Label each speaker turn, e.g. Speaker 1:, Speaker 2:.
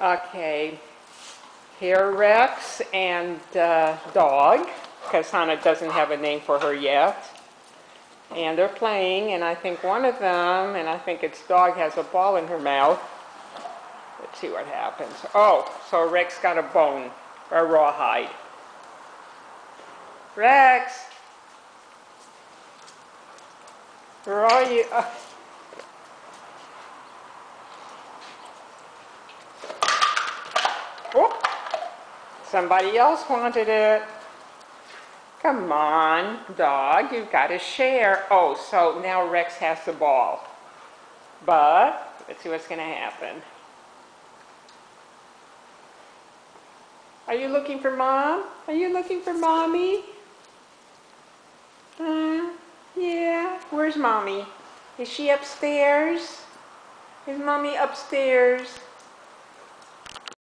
Speaker 1: Okay, here Rex and Dog, because Hannah doesn't have a name for her yet. And they're playing, and I think one of them, and I think it's Dog, has a ball in her mouth. Let's see what happens. Oh, so Rex got a bone, or a rawhide. Rex! Where are you? Oh, somebody else wanted it. Come on, Dog, you've got to share. Oh, so now Rex has the ball. But, let's see what's going to happen. Are you looking for Mom? Are you looking for Mommy? Yeah. Where's Mommy? Is she upstairs? Is Mommy upstairs?